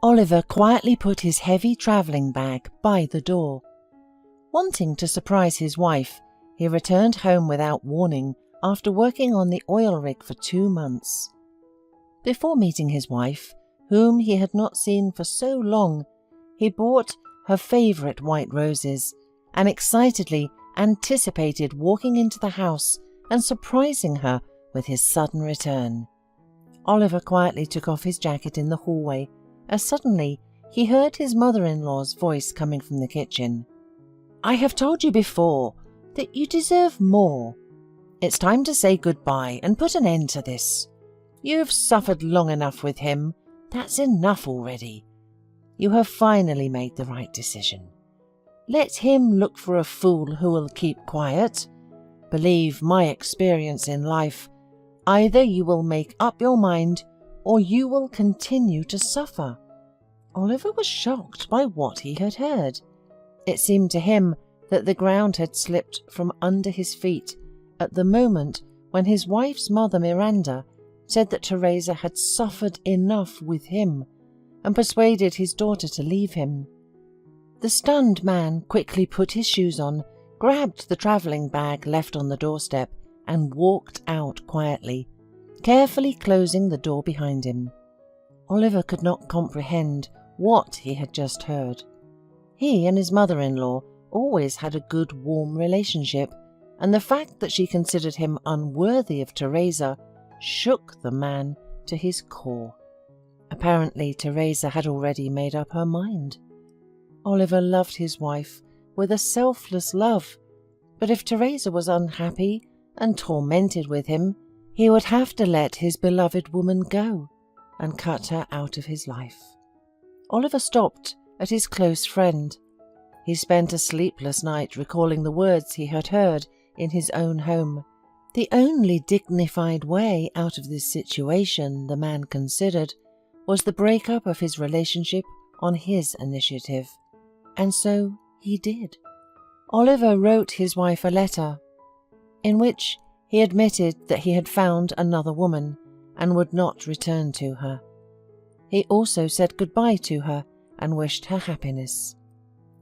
Oliver quietly put his heavy travelling bag by the door. Wanting to surprise his wife, he returned home without warning after working on the oil rig for 2 months. Before meeting his wife, whom he had not seen for so long, he bought her favourite white roses and excitedly anticipated walking into the house and surprising her with his sudden return. Oliver quietly took off his jacket in the hallway as suddenly he heard his mother-in-law's voice coming from the kitchen. "I have told you before that you deserve more. It's time to say goodbye and put an end to this. You've suffered long enough with him. That's enough already. You have finally made the right decision. Let him look for a fool who will keep quiet. Believe my experience in life. Either you will make up your mind or you will continue to suffer." Oliver was shocked by what he had heard. It seemed to him that the ground had slipped from under his feet at the moment when his wife's mother Miranda said that Teresa had suffered enough with him and persuaded his daughter to leave him. The stunned man quickly put his shoes on, grabbed the travelling bag left on the doorstep, and walked out quietly, carefully closing the door behind him. Oliver could not comprehend what he had just heard. He and his mother-in-law always had a good, warm relationship, and the fact that she considered him unworthy of Teresa shook the man to his core. Apparently, Teresa had already made up her mind. Oliver loved his wife with a selfless love, but if Teresa was unhappy and tormented with him, he would have to let his beloved woman go and cut her out of his life. Oliver stopped at his close friend. He spent a sleepless night recalling the words he had heard in his own home. The only dignified way out of this situation, the man considered, was the breakup of his relationship on his initiative. And so he did. Oliver wrote his wife a letter in which he admitted that he had found another woman and would not return to her. He also said goodbye to her and wished her happiness.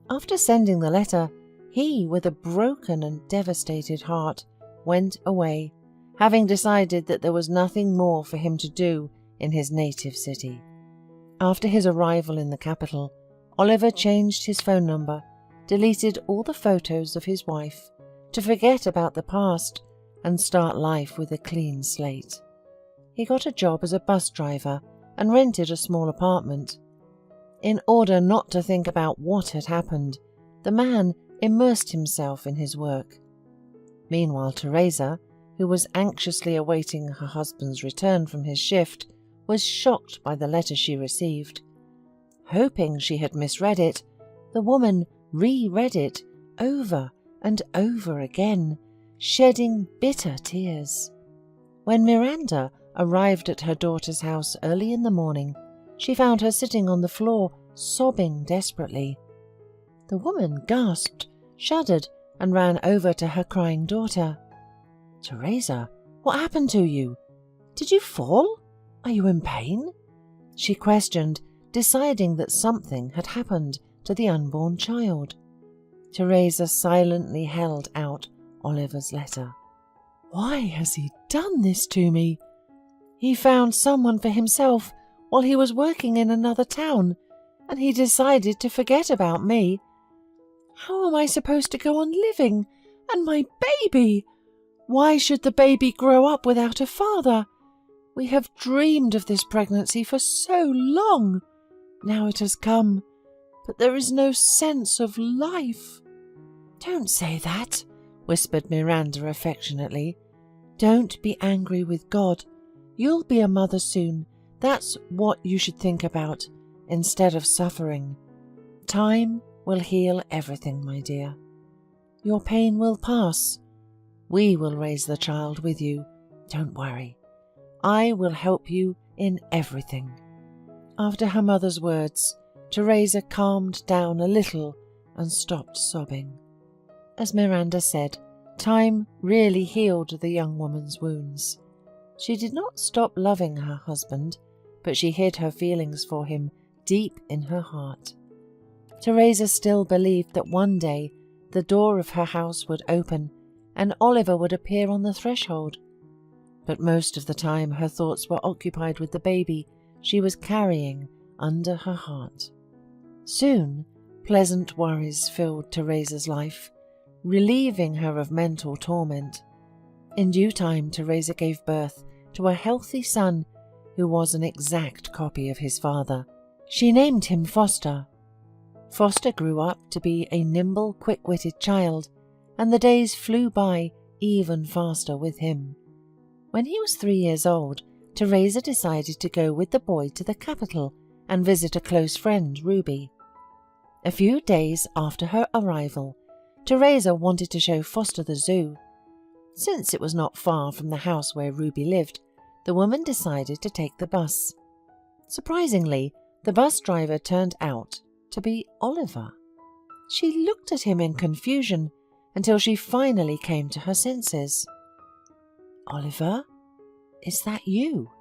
After sending the letter, he, with a broken and devastated heart, went away, having decided that there was nothing more for him to do in his native city. After his arrival in the capital, Oliver changed his phone number, deleted all the photos of his wife, to forget about the past and start life with a clean slate. He got a job as a bus driver and rented a small apartment. In order not to think about what had happened, the man immersed himself in his work. Meanwhile, Teresa, who was anxiously awaiting her husband's return from his shift, was shocked by the letter she received. Hoping she had misread it, the woman reread it over and over again, shedding bitter tears. When Miranda arrived at her daughter's house early in the morning, she found her sitting on the floor, sobbing desperately. The woman gasped, shuddered, and ran over to her crying daughter. "Teresa, what happened to you? Did you fall? Are you in pain?" she questioned, deciding that something had happened to the unborn child. Teresa silently held out Oliver's letter. "Why has he done this to me? He found someone for himself while he was working in another town, and he decided to forget about me. How am I supposed to go on living? And my baby? Why should the baby grow up without a father? We have dreamed of this pregnancy for so long. Now it has come, but there is no sense of life." "Don't say that," whispered Miranda affectionately. "Don't be angry with God. You'll be a mother soon. That's what you should think about, instead of suffering. Time will heal everything, my dear. Your pain will pass. We will raise the child with you. Don't worry. I will help you in everything." After her mother's words, Teresa calmed down a little and stopped sobbing. As Miranda said, time really healed the young woman's wounds. She did not stop loving her husband, but she hid her feelings for him deep in her heart. Teresa still believed that one day the door of her house would open and Oliver would appear on the threshold. But most of the time her thoughts were occupied with the baby she was carrying under her heart. Soon, pleasant worries filled Teresa's life, relieving her of mental torment. In due time, Teresa gave birth to a healthy son who was an exact copy of his father. She named him Foster. Foster grew up to be a nimble, quick-witted child, and the days flew by even faster with him. When he was 3 years old, Teresa decided to go with the boy to the capital and visit a close friend, Ruby. A few days after her arrival, Teresa wanted to show Foster the zoo. Since it was not far from the house where Ruby lived, the woman decided to take the bus. Surprisingly, the bus driver turned out to be Oliver. She looked at him in confusion until she finally came to her senses. "Oliver, is that you?"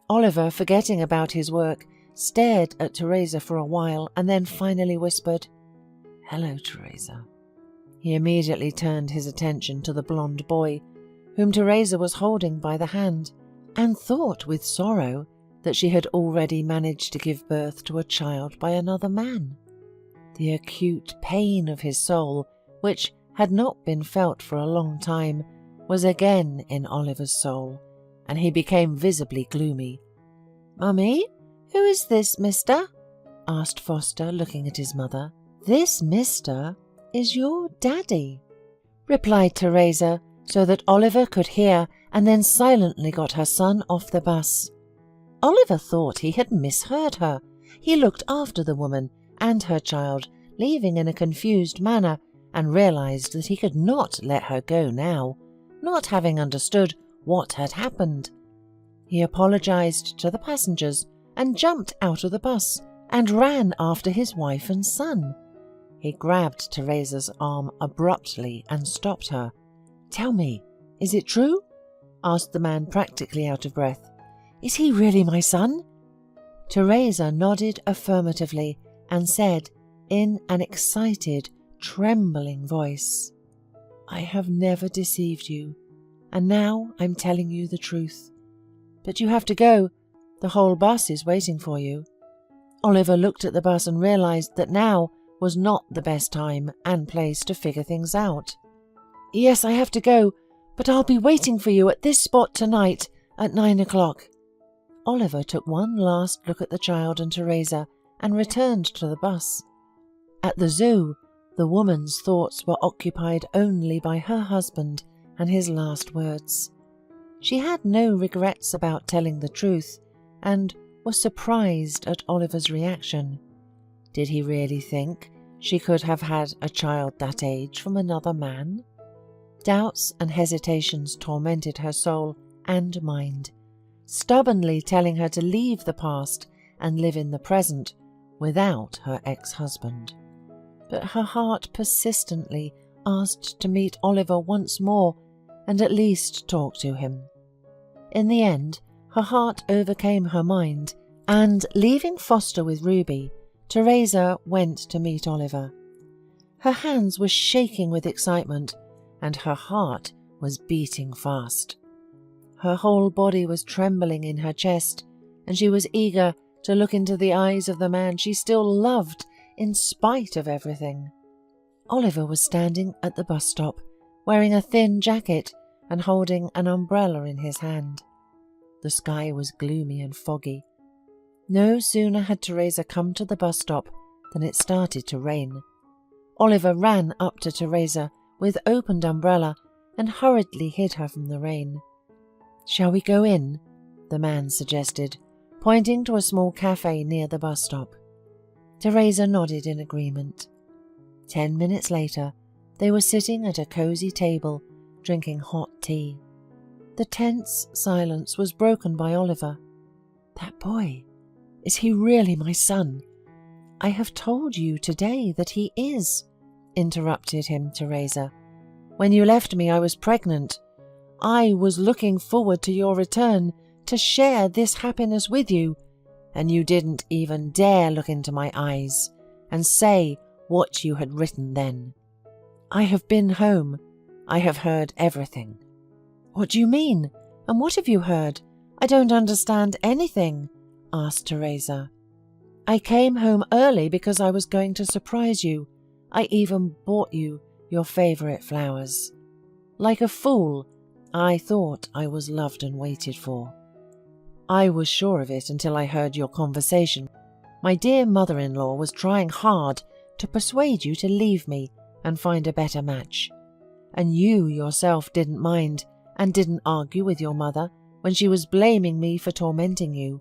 Oliver, forgetting about his work, stared at Teresa for a while and then finally whispered, "Hello, Teresa." He immediately turned his attention to the blonde boy, whom Teresa was holding by the hand, and thought with sorrow that she had already managed to give birth to a child by another man. The acute pain of his soul, which had not been felt for a long time, was again in Oliver's soul, and he became visibly gloomy. "Mummy, who is this mister?" asked Foster, looking at his mother. "This mister is your daddy," replied Teresa, so that Oliver could hear, and then silently got her son off the bus. Oliver thought he had misheard her. He looked after the woman and her child, leaving in a confused manner, and realized that he could not let her go now, not having understood what had happened. He apologized to the passengers and jumped out of the bus and ran after his wife and son. He grabbed Teresa's arm abruptly and stopped her. "Tell me, is it true?" asked the man, practically out of breath. "Is he really my son?" Teresa nodded affirmatively and said in an excited, trembling voice, "I have never deceived you, and now I'm telling you the truth. But you have to go. The whole bus is waiting for you." Oliver looked at the bus and realized that now was not the best time and place to figure things out. "Yes, I have to go, but I'll be waiting for you at this spot tonight at 9 o'clock. Oliver took one last look at the child and Teresa and returned to the bus. At the zoo, the woman's thoughts were occupied only by her husband and his last words. She had no regrets about telling the truth and was surprised at Oliver's reaction. Did he really think she could have had a child that age from another man? Doubts and hesitations tormented her soul and mind, stubbornly telling her to leave the past and live in the present without her ex-husband. But her heart persistently asked to meet Oliver once more and at least talk to him. In the end, her heart overcame her mind, and leaving Foster with Ruby, Teresa went to meet Oliver. Her hands were shaking with excitement, and her heart was beating fast. Her whole body was trembling in her chest, and she was eager to look into the eyes of the man she still loved in spite of everything. Oliver was standing at the bus stop, wearing a thin jacket and holding an umbrella in his hand. The sky was gloomy and foggy. No sooner had Teresa come to the bus stop than it started to rain. Oliver ran up to Teresa with opened umbrella and hurriedly hid her from the rain. "Shall we go in?" the man suggested, pointing to a small cafe near the bus stop. Teresa nodded in agreement. 10 minutes later, they were sitting at a cozy table, drinking hot tea. The tense silence was broken by Oliver. "That boy, is he really my son?" "I have told you today that he is," interrupted him Teresa. "When you left me, I was pregnant. I was looking forward to your return to share this happiness with you, and you didn't even dare look into my eyes and say what you had written then. I have been home. I have heard everything." "What do you mean? And what have you heard? I don't understand anything," asked Teresa. "I came home early because I was going to surprise you. I even bought you your favourite flowers. Like a fool, I thought I was loved and waited for. I was sure of it until I heard your conversation. My dear mother-in-law was trying hard to persuade you to leave me and find a better match. And you yourself didn't mind and didn't argue with your mother when she was blaming me for tormenting you.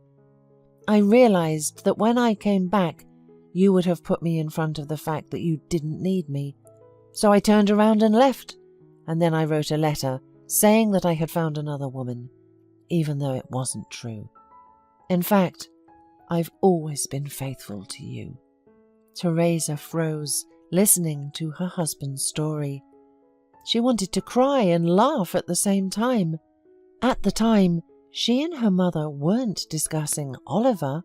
I realized that when I came back, you would have put me in front of the fact that you didn't need me. So I turned around and left, and then I wrote a letter saying that I had found another woman, even though it wasn't true. In fact, I've always been faithful to you." Teresa froze, listening to her husband's story. She wanted to cry and laugh at the same time. At the time, she and her mother weren't discussing Oliver,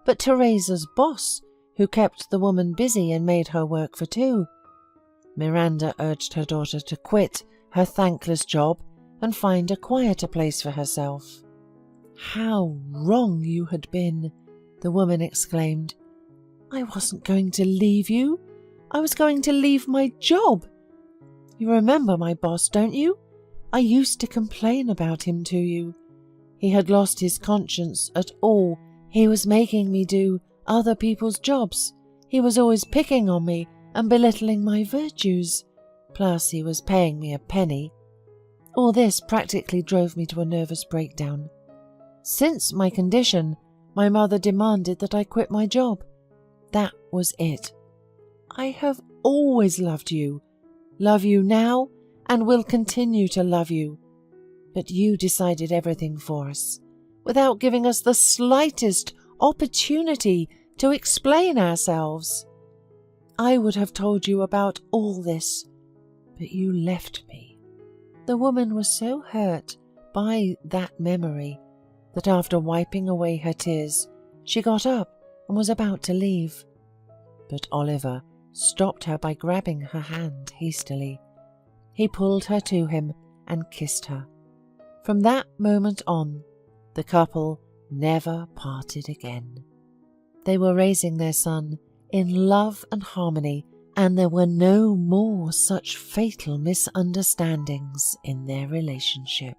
but Teresa's boss, who kept the woman busy and made her work for two. Miranda urged her daughter to quit her thankless job and find a quieter place for herself. "How wrong you had been," the woman exclaimed. "I wasn't going to leave you. I was going to leave my job. You remember my boss, don't you? I used to complain about him to you. He had lost his conscience at all. He was making me do other people's jobs. He was always picking on me and belittling my virtues. Plus, he was paying me a penny. All this practically drove me to a nervous breakdown. Since my condition, my mother demanded that I quit my job. That was it. I have always loved you now, and will continue to love you. But you decided everything for us, without giving us the slightest opportunity to explain ourselves. I would have told you about all this, but you left me." The woman was so hurt by that memory that after wiping away her tears, she got up and was about to leave. But Oliver stopped her by grabbing her hand hastily. He pulled her to him and kissed her. From that moment on, the couple never parted again. They were raising their son in love and harmony, and there were no more such fatal misunderstandings in their relationship.